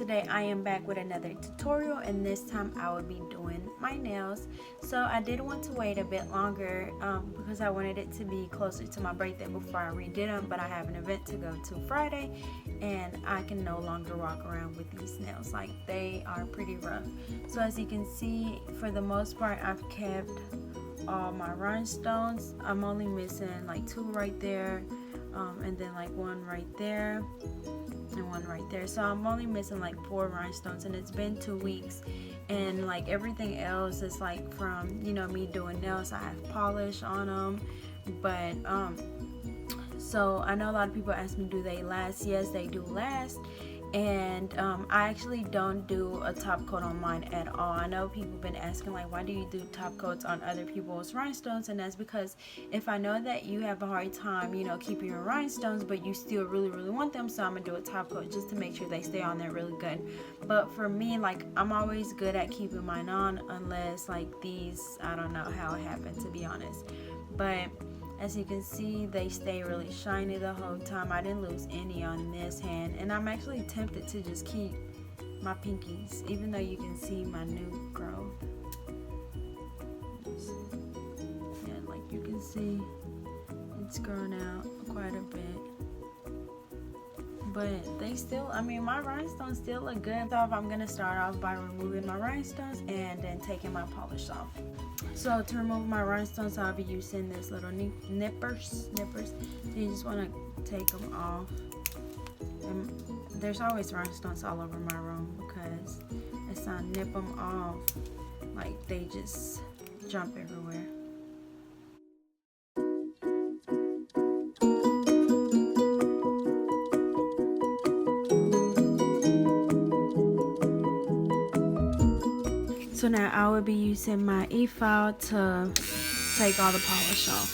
today I am back with another tutorial, and this time I will be doing my nails. So I did want to wait a bit longer because I wanted it to be closer to my birthday before I redid them, but I have an event to go to Friday and I can no longer walk around with these nails. Like, they are pretty rough. So as you can see, for the most part I've kept all my rhinestones. I'm only missing like 2 right there, and then like 1 right there and 1 right there. So I'm only missing like 4 rhinestones, and it's been 2 weeks, and like everything else is like from, you know, me doing nails. I have polish on them, but so I know a lot of people ask me, do they last? Yes, they do last. And I actually don't do a top coat on mine at all. I know people have been asking, like, why do you do top coats on other people's rhinestones? And that's because if I know that you have a hard time, you know, keeping your rhinestones, but you still really want them, so I'm gonna do a top coat just to make sure they stay on there really good. But for me, like, I'm always good at keeping mine on, unless like these, I don't know how it happened, to be honest. But as you can see, they stay really shiny the whole time. I didn't lose any on this hand, and I'm actually tempted to just keep my pinkies, even though you can see my new growth. Yeah, like you can see, it's grown out quite a bit. But they still, I mean, my rhinestones still look good. So I'm gonna start off by removing my rhinestones and then taking my polish off. So to remove my rhinestones, I'll be using this little nippers. So you just want to take them off. And there's always rhinestones all over my room because as I nip them off, like, they just jump everywhere. So now I will be using my e-file to take all the polish off.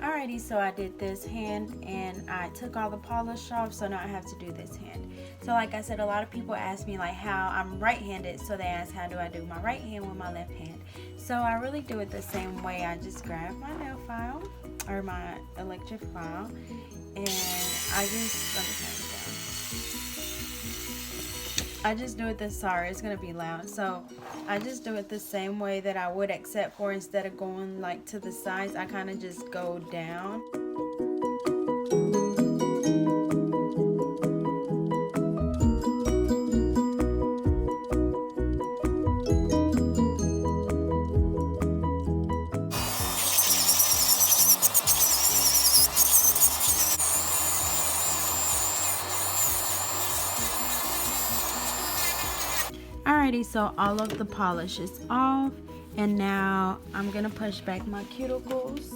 Alrighty, so I did this hand and I took all the polish off, so now I have to do this hand. So like I said, a lot of people ask me like how I'm right-handed, so they ask how do I do my right hand with my left hand. So I really do it the same way. I just grab my nail file or my electric file, and I just, let me turn it down. I just do it this, sorry, it's gonna be loud. So I just do it the same way that I would, except for instead of going like to the sides, I kind of just go down. Alrighty, so all of the polish is off, and now I'm gonna push back my cuticles.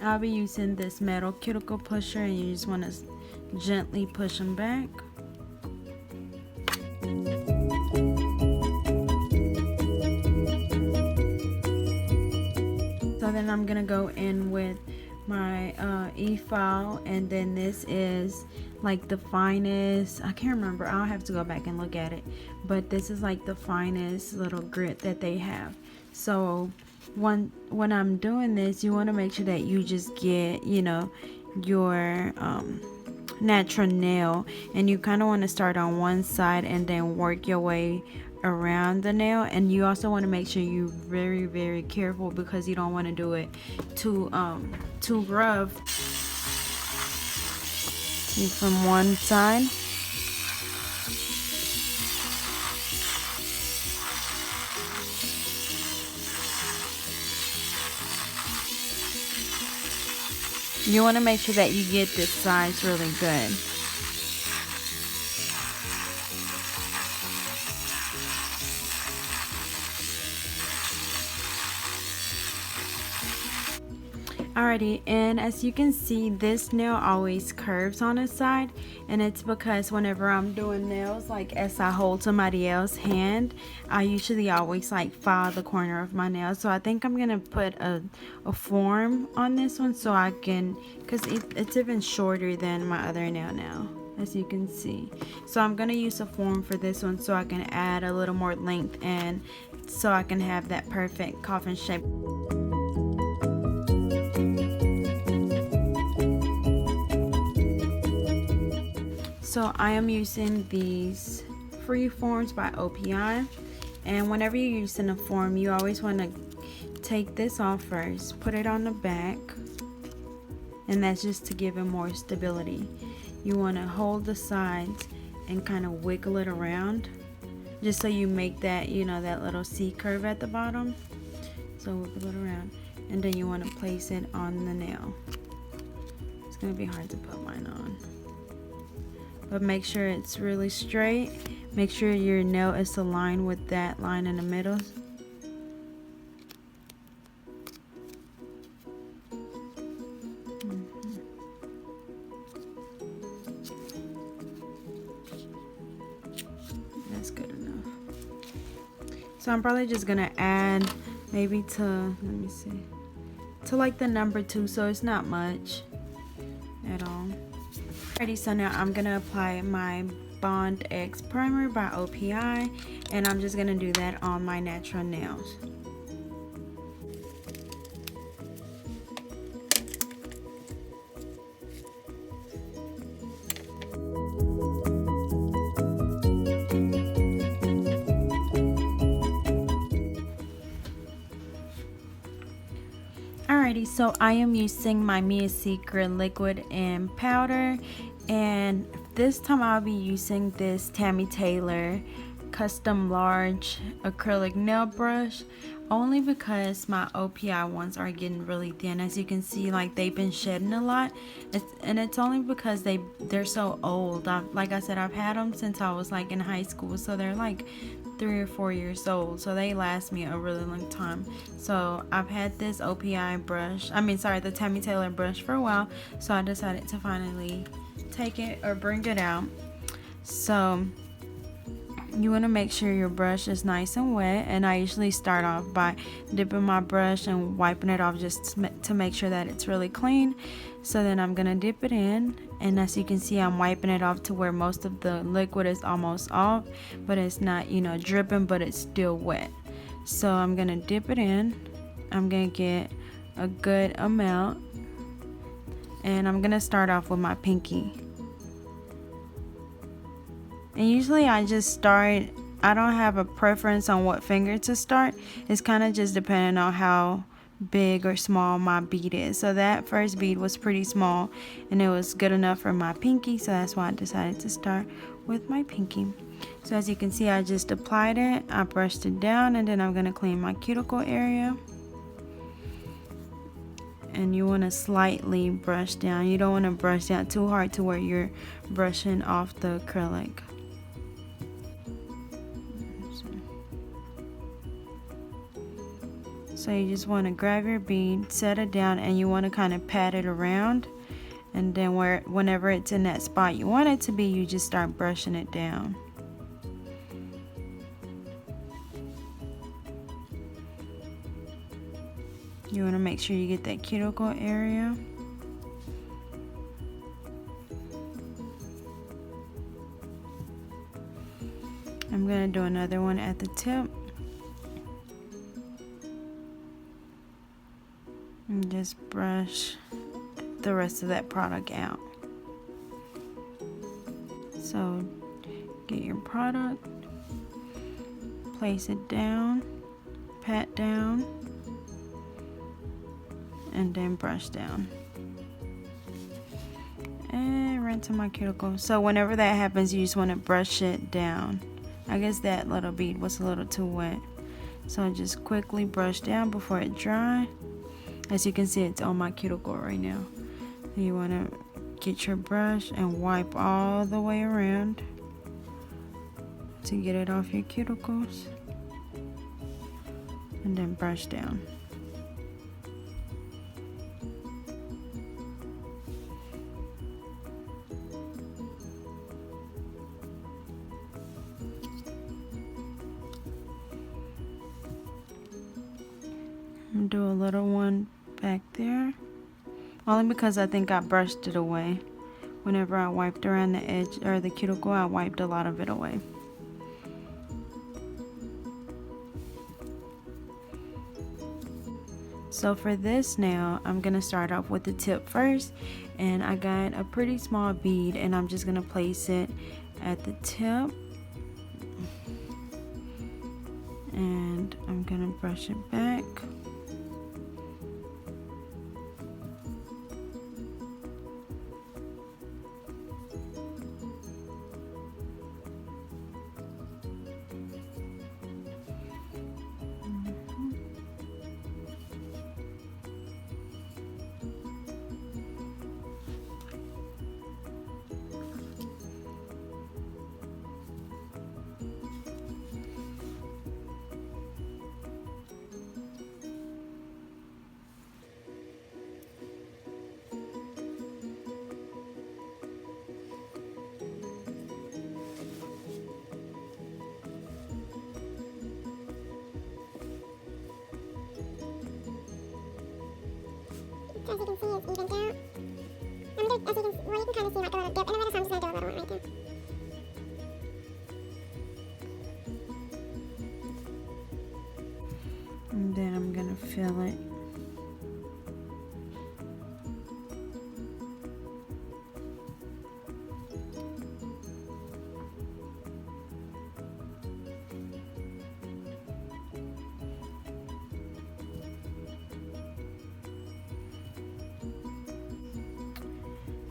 I'll be using this metal cuticle pusher, and you just want to gently push them back. So then I'm gonna go in with my e-file, and then this is like the finest, I can't remember, I'll have to go back and look at it, but this is like the finest little grit that they have. So when I'm doing this, you want to make sure that you just get, you know, your natural nail, and you kind of want to start on one side and then work your way around the nail. And you also want to make sure you're very careful, because you don't want to do it too rough. See, from one side. You want to make sure that you get this size really good. Alrighty, and as you can see, this nail always curves on its side, and it's because whenever I'm doing nails, like as I hold somebody else's hand, I usually always like file the corner of my nail. So I think I'm gonna put a form on this one so I can, because it's even shorter than my other nail now, as you can see. So I'm gonna use a form for this one so I can add a little more length and so I can have that perfect coffin shape. So I am using these free forms by OPI, and whenever you're using a form, you always want to take this off first, put it on the back, and that's just to give it more stability. You want to hold the sides and kind of wiggle it around just so you make that, you know, that little C curve at the bottom. So wiggle it around, and then you want to place it on the nail. It's going to be hard to put mine on, but make sure it's really straight. Make sure your nail is aligned with that line in the middle. That's good enough. So I'm probably just gonna add maybe to, let me see, to like the number 2, so it's not much at all. Alrighty, so now I'm gonna apply my Bond X primer by OPI, and I'm just gonna do that on my natural nails. Alrighty, so I am using my Mia Secret liquid and powder, and this time I'll be using this Tammy Taylor custom large acrylic nail brush, only because my OPI ones are getting really thin. As you can see, like they've been shedding a lot, and it's only because they're so old. Like I said, I've had them since I was like in high school, so they're like 3 or 4 years old, so they last me a really long time. So I've had this OPI brush, the Tammy Taylor brush for a while, so I decided to finally take it or bring it out. So you want to make sure your brush is nice and wet, and I usually start off by dipping my brush and wiping it off just to make sure that it's really clean. So then I'm gonna dip it in, and as you can see, I'm wiping it off to where most of the liquid is almost off, but it's not, you know, dripping, but it's still wet. So I'm gonna dip it in. I'm gonna get a good amount, and I'm gonna start off with my pinky. And usually I just start, I don't have a preference on what finger to start. It's kind of just depending on how big or small my bead is. So that first bead was pretty small, and it was good enough for my pinky, so that's why I decided to start with my pinky. So as you can see, I just applied it, I brushed it down, and then I'm going to clean my cuticle area. And you want to slightly brush down. You don't want to brush down too hard to where you're brushing off the acrylic. So you just want to grab your bead, set it down, and you want to kind of pat it around, and then whenever it's in that spot you want it to be, you just start brushing it down. You want to make sure you get that cuticle area. I'm going to do another one at the tip. And just brush the rest of that product out. So get your product, place it down, pat down, and then brush down. And right to my cuticle. So whenever that happens, you just want to brush it down. I guess that little bead was a little too wet. So just quickly brush down before it dries. As you can see, it's on my cuticle right now. You want to get your brush and wipe all the way around to get it off your cuticles, and then brush down. Do a little one back there. Only because I think I brushed it away. Whenever I wiped around the edge or the cuticle, I wiped a lot of it away. So for this now, I'm going to start off with the tip first. And I got a pretty small bead and I'm just going to place it at the tip. And I'm going to brush it back. As you can see, it's evened out. As you can, well, you can kind of see like a little dip in the middle, so I'm just going to do a little one right there. And then I'm going to fill it.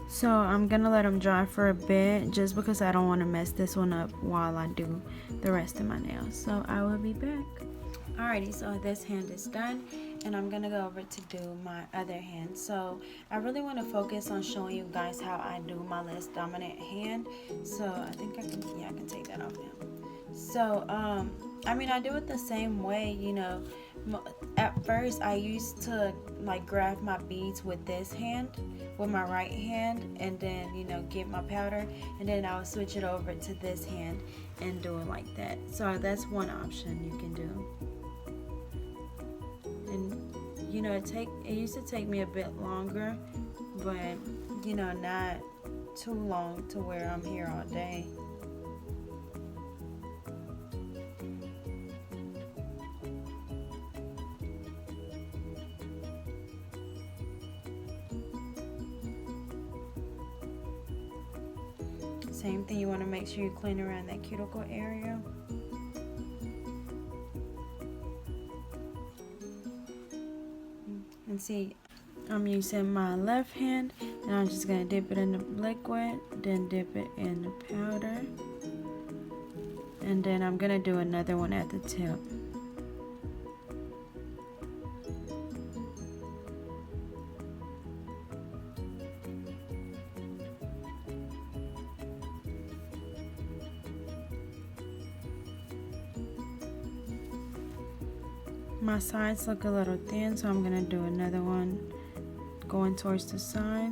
So I'm gonna let them dry for a bit just because I don't want to mess this one up while I do the rest of my nails. So I will be back. Alrighty, so this hand is done and I'm gonna go over to do my other hand. So I really want to focus on showing you guys how I do my less dominant hand. So I think I can take that off now. So I mean, I do it the same way, you know. At first I used to like grab my beads with this hand, with my right hand, and then, you know, get my powder, and then I would switch it over to this hand and do it like that. So that's one option you can do. And you know, it used to take me a bit longer, but you know, not too long to where I'm here all day. Same thing, you want to make sure you clean around that cuticle area. And see, I'm using my left hand and I'm just going to dip it in the liquid, then dip it in the powder. And then I'm going to do another one at the tip. My sides look a little thin, so I'm going to do another one going towards the side.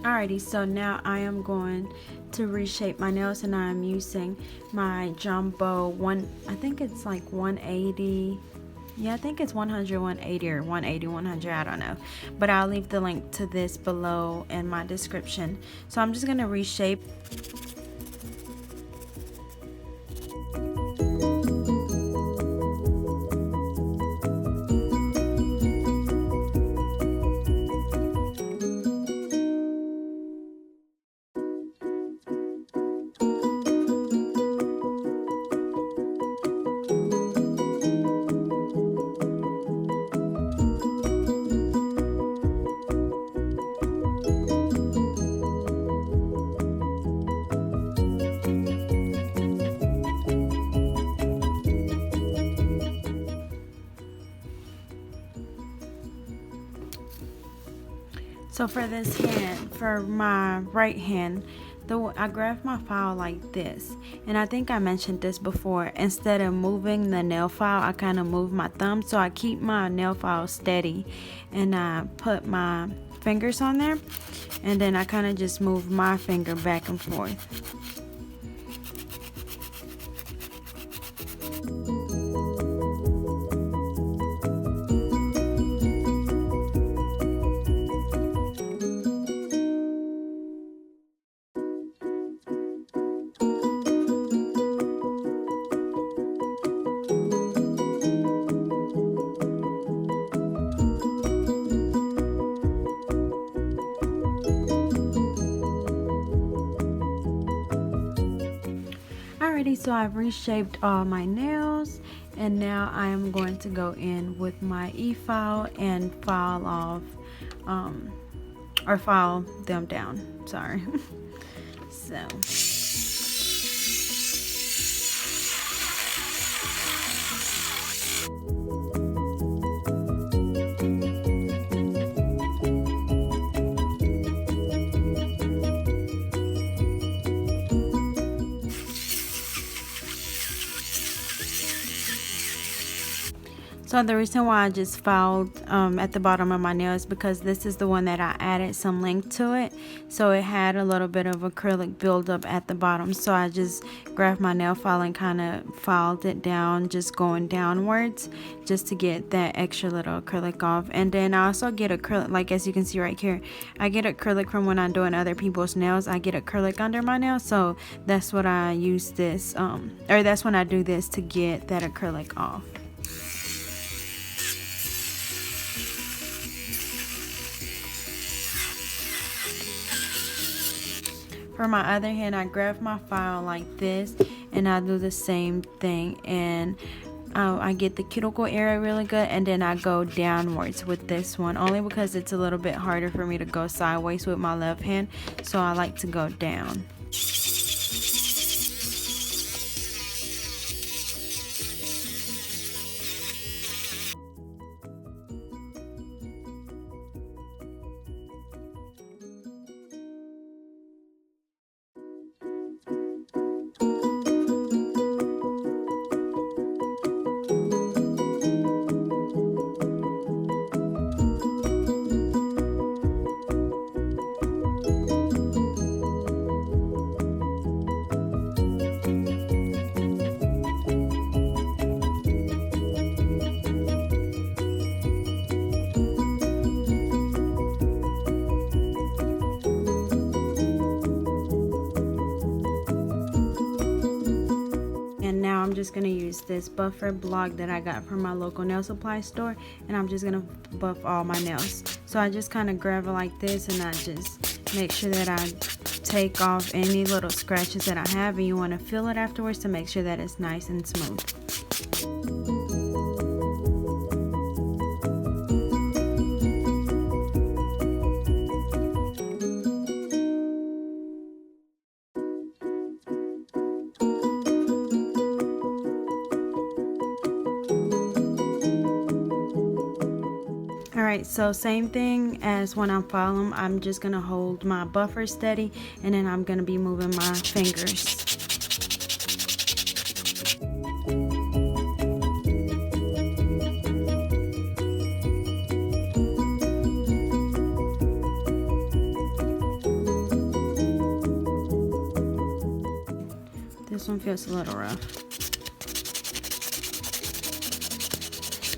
Alrighty, so now I am going to reshape my nails, and I'm using my jumbo one, I think it's like 180, yeah, I think it's 100, 180, or 180, 100, I don't know, but I'll leave the link to this below in my description. So I'm just going to reshape. So for this hand, for my right hand, I grabbed my file like this, and I think I mentioned this before. Instead of moving the nail file, I kind of move my thumb, so I keep my nail file steady, and I put my fingers on there, and then I kind of just move my finger back and forth. Alrighty, so I've reshaped all my nails, and now I am going to go in with my e-file and file off, or file them down, sorry. So So the reason why I just filed at the bottom of my nail is because this is the one that I added some length to it. So it had a little bit of acrylic buildup at the bottom. So I just grabbed my nail file and kind of filed it down, just going downwards, just to get that extra little acrylic off. And then I also get acrylic, like as you can see right here, I get acrylic from when I'm doing other people's nails. I get acrylic under my nails. So that's what I use this, or that's when I do this to get that acrylic off. For my other hand, I grab my file like this, and I do the same thing, and I get the cuticle area really good, and then I go downwards with this one, only because it's a little bit harder for me to go sideways with my left hand, so I like to go down. I'm just going to use this buffer block that I got from my local nail supply store, and I'm just going to buff all my nails. So I just kind of grab it like this, and I just make sure that I take off any little scratches that I have, and you want to feel it afterwards to make sure that it's nice and smooth. Alright, so same thing as when I'm filing, I'm just going to hold my buffer steady, and then I'm going to be moving my fingers. This one feels a little rough.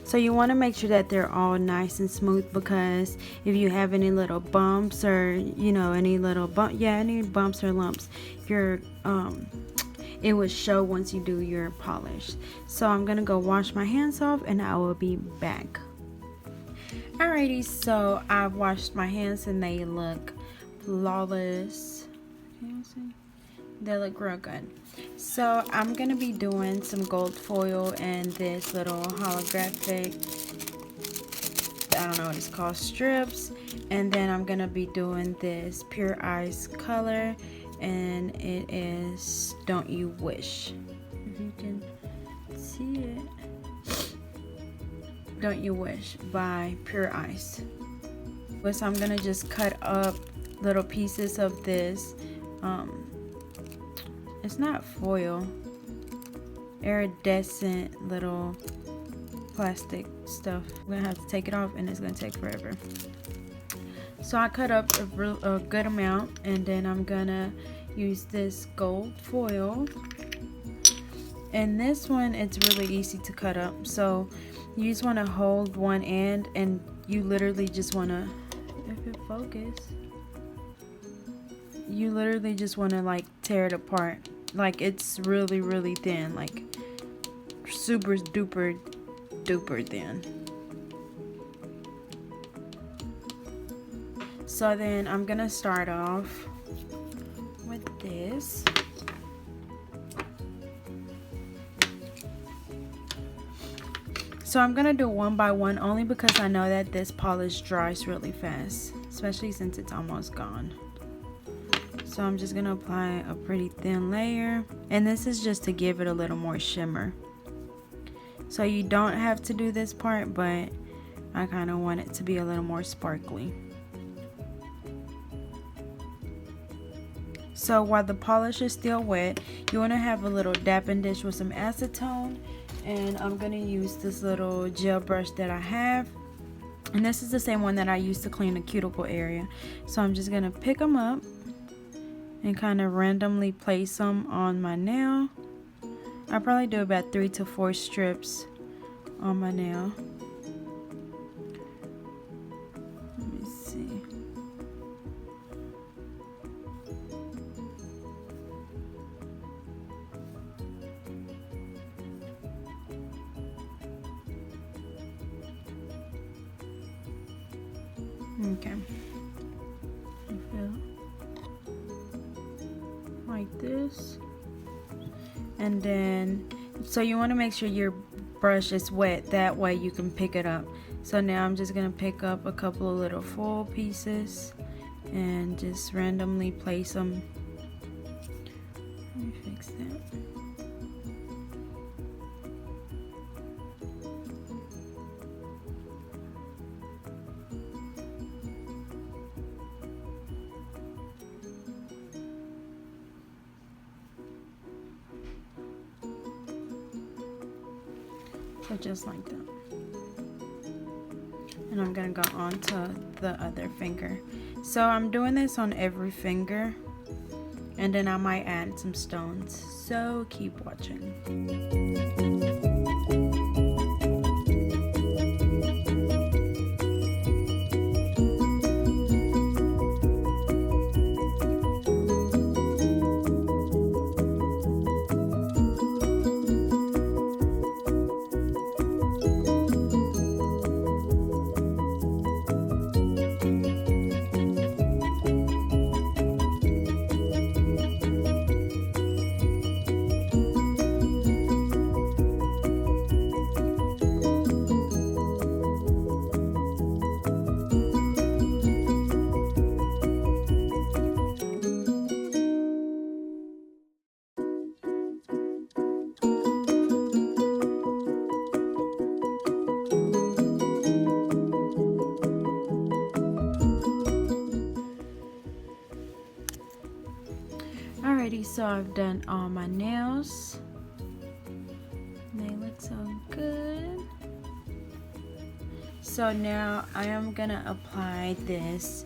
So you want to make sure that they're all nice and smooth, because if you have any little bumps or any bumps or lumps, it would show once you do your polish. So I'm gonna go wash my hands off, and I will be back. Alrighty, so I've washed my hands and they look flawless. Can you see? They look real good. So I'm gonna be doing some gold foil and this little holographic, I don't know what it's called, strips, and then I'm gonna be doing this pure ice color, and it is Don't You Wish, if you can see it. Don't You Wish by Pure Ice. So I'm gonna just cut up little pieces of this. It's not foil, iridescent little plastic stuff. I'm gonna have to take it off and it's gonna take forever. So I cut up a good amount, and then I'm gonna use this gold foil. And this one, it's really easy to cut up. So you just want to hold one end, and you literally just want to, if it focus, you literally just want to like tear it apart. Like it's really, really thin, like super duper duper thin. So then I'm gonna start off with this. So I'm gonna do one by one only because I know that this polish dries really fast, especially since it's almost gone. So I'm just gonna apply a pretty thin layer, and this is just to give it a little more shimmer. So you don't have to do this part, but I kind of want it to be a little more sparkly. So while the polish is still wet, you want to have a little dapping dish with some acetone, and I'm going to use this little gel brush that I have, and this is the same one that I used to clean the cuticle area. So I'm just going to pick them up and kind of randomly place them on my nail. I probably do about 3 to 4 strips on my nail. Let me see. Okay. Like this. And then, so you want to make sure your brush is wet, that way you can pick it up. So now I'm just going to pick up a couple of little foil pieces and just randomly place them. Let me fix that. So just like that. And I'm gonna go on to the other finger. So I'm doing this on every finger, and then I might add some stones. So keep watching. Alrighty, so I've done all my nails. They look so good. So now I am gonna apply this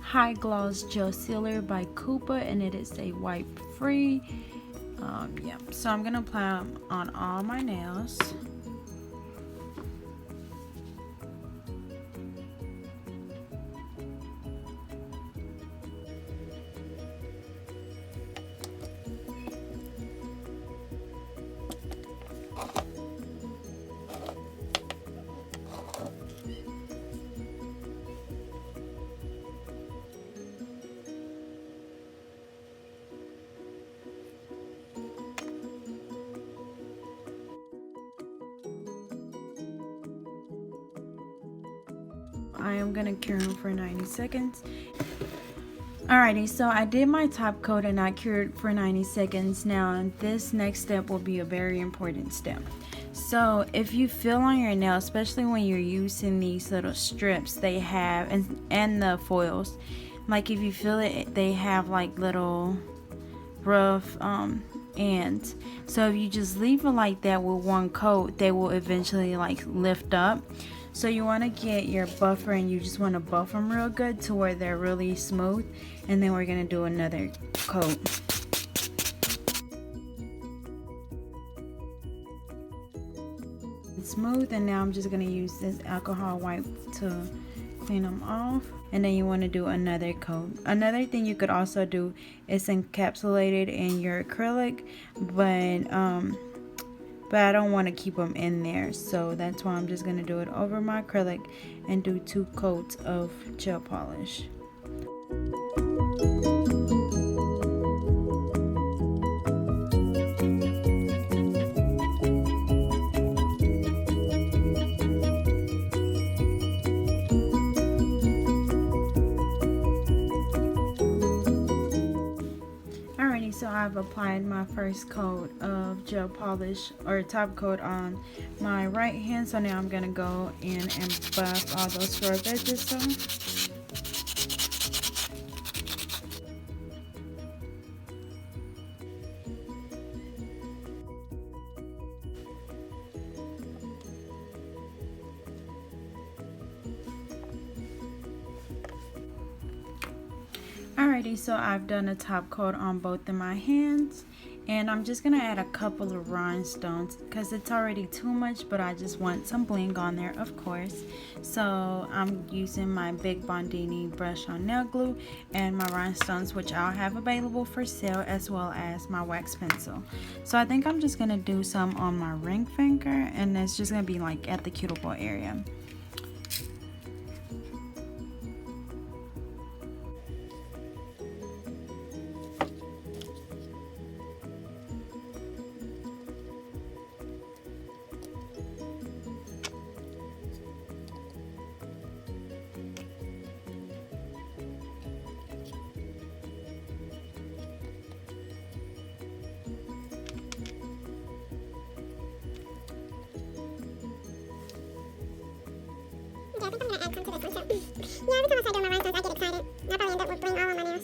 high gloss gel sealer by Koopa, and it is a wipe free. Yeah, so I'm gonna apply them on all my nails. I am gonna cure them for 90 seconds. Alrighty, so I did my top coat and I cured for 90 seconds. Now this next step will be a very important step. So if you feel on your nail, especially when you're using these little strips they have, and the foils, like if you feel it, they have like little rough ends. So if you just leave it like that with one coat, they will eventually like lift up. So you want to get your buffer, and you just want to buff them real good to where they're really smooth. And then we're going to do another coat. Smooth, and now I'm just going to use this alcohol wipe to clean them off. And then you want to do another coat. Another thing you could also do is encapsulate it in your acrylic, but I don't want to keep them in there, so that's why I'm just going to do it over my acrylic and do 2 coats of gel polish. So I've applied my first coat of gel polish, or top coat, on my right hand. So now I'm gonna go in and buff all those rough edges off. Alrighty, so I've done a top coat on both of my hands, and I'm just gonna add a couple of rhinestones because it's already too much, but I just want some bling on there, of course. So I'm using my Big Bondini brush on nail glue and my rhinestones, which I'll have available for sale, as well as my wax pencil. So I think I'm just gonna do some on my ring finger, and it's just gonna be like at the cuticle area. Yeah, I think I'm gonna add some to this one too. Yeah, every time I start doing my rhinestones, I get excited. I'll probably end up with bling all on my nails.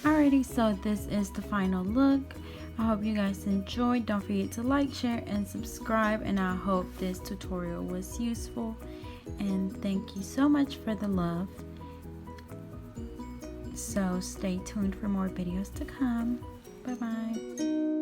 Alrighty, so this is the final look. I hope you guys enjoyed. Don't forget to like, share, and subscribe, and I hope this tutorial was useful. And thank you so much for the love. So stay tuned for more videos to come. Bye bye.